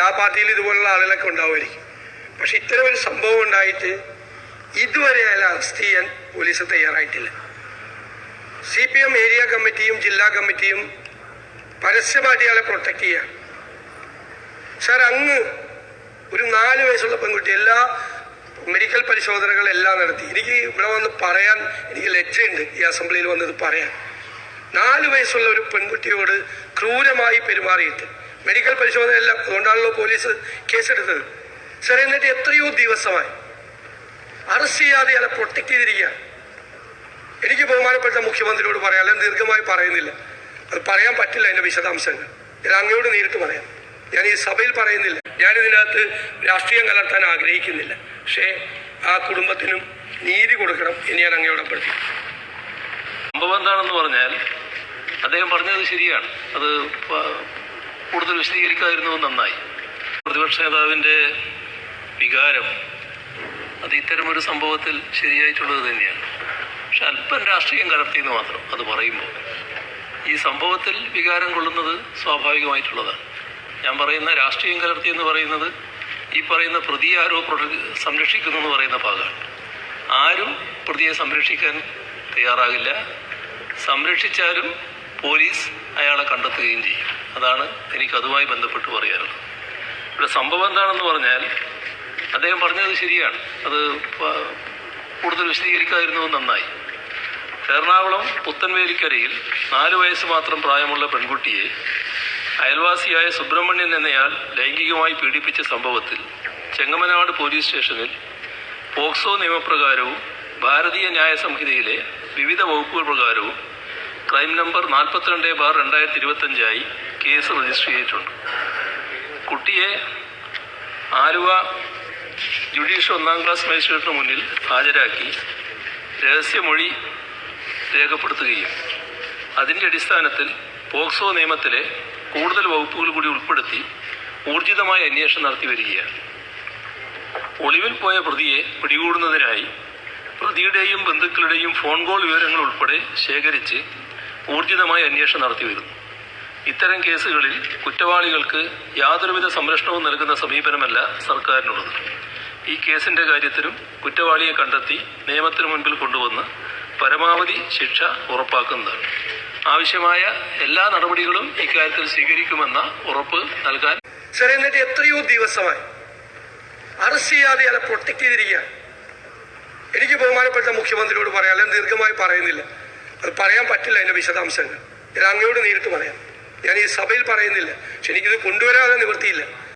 എല്ലാ പാർട്ടിയിലും ഇതുപോലുള്ള ആളുകളൊക്കെ ഉണ്ടാവുമായിരിക്കും. പക്ഷെ ഇത്തരം ഒരു സംഭവം ഉണ്ടായിട്ട് ഇതുവരെ അയാളെ അറസ്റ്റ് ചെയ്യാൻ പോലീസ് തയ്യാറായിട്ടില്ല. CPM ഏരിയ കമ്മിറ്റിയും ജില്ലാ കമ്മിറ്റിയും പരസ്യമായിട്ട് അയാളെ പ്രൊട്ടക്ട് ചെയ്യാൻ. സാർ, അങ്ങ് ഒരു 4 വയസ്സുള്ള പെൺകുട്ടി എല്ലാ മെഡിക്കൽ പരിശോധനകളെല്ലാം നടത്തി. എനിക്ക് ഇവിടെ വന്ന് പറയാൻ എനിക്ക് ലജ്ജയുണ്ട്, ഈ അസംബ്ലിയിൽ വന്നത് പറയാൻ. 4 വയസ്സുള്ള ഒരു പെൺകുട്ടിയോട് ക്രൂരമായി പെരുമാറിയിട്ട് മെഡിക്കൽ പരിശോധന എല്ലാം, അതുകൊണ്ടാണല്ലോ പോലീസ് കേസെടുത്തത്. സാർ, എന്നിട്ട് എത്രയോ ദിവസമായി അറസ്റ്റ് ചെയ്യാതെ അയാളെ പ്രൊട്ടക്ട് ചെയ്തിരിക്കുക. എനിക്ക് ബഹുമാനപ്പെട്ട മുഖ്യമന്ത്രിയോട് പറയാം, അല്ലെങ്കിൽ ദീർഘമായി പറയുന്നില്ല, അത് പറയാൻ പറ്റില്ല. അതിന്റെ വിശദാംശങ്ങൾ ഞാൻ അങ്ങയോട് നേരിട്ട് പറയാം. ഞാൻ ഈ സഭയിൽ പറയുന്നില്ല. ഞാനിതിനകത്ത് രാഷ്ട്രീയം കലർത്താൻ ആഗ്രഹിക്കുന്നില്ല. പക്ഷേ ആ കുടുംബത്തിനും നീതി കൊടുക്കണം എന്ന് ഞാൻ അങ്ങയോട് അഭ്യർത്ഥിക്കും. സംഭവം എന്താണെന്ന് പറഞ്ഞാൽ അദ്ദേഹം പറഞ്ഞത് ശരിയാണ്. അത് കൂടുതൽ വിശദീകരിക്കാതിരുന്നത് നന്നായി. പ്രതിപക്ഷ നേതാവിൻ്റെ വികാരം അത് ഇത്തരമൊരു സംഭവത്തിൽ ശരിയായിട്ടുള്ളത് തന്നെയാണ്. പക്ഷെ അല്പം രാഷ്ട്രീയം കലർത്തിയെന്ന് മാത്രം. അത് പറയുമ്പോൾ ഈ സംഭവത്തിൽ വികാരം കൊള്ളുന്നത് സ്വാഭാവികമായിട്ടുള്ളതാണ്. ഞാൻ പറയുന്ന രാഷ്ട്രീയം കലർത്തിയെന്ന് പറയുന്നത് ഈ പറയുന്ന പ്രതിയെ ആരോ സംരക്ഷിക്കുന്നു എന്ന് പറയുന്ന ഭാഗമാണ്. ആരും പ്രതിയെ സംരക്ഷിക്കാൻ തയ്യാറാകില്ല. സംരക്ഷിച്ചാലും പോലീസ് അയാളെ കണ്ടെത്തുകയും ചെയ്യും. അതാണ് എനിക്ക് അതുമായി ബന്ധപ്പെട്ട് പറയാനുള്ളത്. ഇവിടെ സംഭവം എന്താണെന്ന് പറഞ്ഞാൽ അദ്ദേഹം പറഞ്ഞത് ശരിയാണ്. അത് കൂടുതൽ വിശദീകരിക്കാതിരുന്നത് നന്നായി. എറണാകുളം പുത്തൻവേലിക്കരയിൽ 4 വയസ്സ് മാത്രം പ്രായമുള്ള പെൺകുട്ടിയെ അയൽവാസിയായ സുബ്രഹ്മണ്യൻ എന്നയാൾ ലൈംഗികമായി പീഡിപ്പിച്ച സംഭവത്തിൽ ചെങ്ങമനാട് പോലീസ് സ്റ്റേഷനിൽ പോക്സോ നിയമപ്രകാരവും ഭാരതീയ ന്യായ സംഹിതയിലെ വിവിധ വകുപ്പുകൾ പ്രകാരവും ക്രൈം നമ്പർ 42/2025 കേസ് രജിസ്റ്റർ ചെയ്തിട്ടുണ്ട്. കുട്ടിയെ ആലുവ ജുഡീഷ്യൽ 1ാം ക്ലാസ് മജിസ്ട്രേറ്റിന് മുന്നിൽ ഹാജരാക്കി രഹസ്യമൊഴി രേഖപ്പെടുത്തുകയും അതിൻ്റെ അടിസ്ഥാനത്തിൽ പോക്സോ നിയമത്തിലെ കൂടുതൽ വകുപ്പുകൾ കൂടി ഉൾപ്പെടുത്തി ഊർജിതമായ അന്വേഷണം നടത്തി വരികയാണ്. ഒളിവിൽ പോയ പ്രതിയെ പിടികൂടുന്നതിനായി പ്രതിയുടെയും ബന്ധുക്കളുടെയും ഫോൺ കോൾ വിവരങ്ങൾ ഉൾപ്പെടെ ശേഖരിച്ച് ഊർജിതമായ അന്വേഷണം നടത്തി വരുന്നു. ഇത്തരം കേസുകളിൽ കുറ്റവാളികൾക്ക് യാതൊരുവിധ സംരക്ഷണവും നൽകുന്ന സമീപനമല്ല സർക്കാരിനുള്ളത്. ഈ കേസിന്റെ കാര്യത്തിലും കുറ്റവാളിയെ കണ്ടെത്തി നിയമത്തിന് മുൻപിൽ കൊണ്ടുവന്ന് പരമാവധി ശിക്ഷ ഉറപ്പാക്കുന്നതാണ്. ആവശ്യമായ എല്ലാ നടപടികളും ഇക്കാര്യത്തിൽ സ്വീകരിക്കുമെന്ന ഉറപ്പ് നൽകാൻ. സാർ, എന്നിട്ട് എത്രയോ ദിവസമായി അറസ്റ്റ് ചെയ്യാതെ അയാളെ പ്രൊട്ടക്ട് ചെയ്തിരിക്കുക. എനിക്ക് ബഹുമാനപ്പെട്ട മുഖ്യമന്ത്രിയോട് പറയാം, അല്ലെങ്കിൽ ദീർഘമായി പറയുന്നില്ല, അത് പറയാൻ പറ്റില്ല. അതിന്റെ വിശദാംശങ്ങൾ ഞാൻ അങ്ങയോട് നേരിട്ട് പറയാം. ഞാൻ ഈ സഭയിൽ പറയുന്നില്ല. പക്ഷെ എനിക്കിത് കൊണ്ടുവരാതെ നിവൃത്തിയില്ല.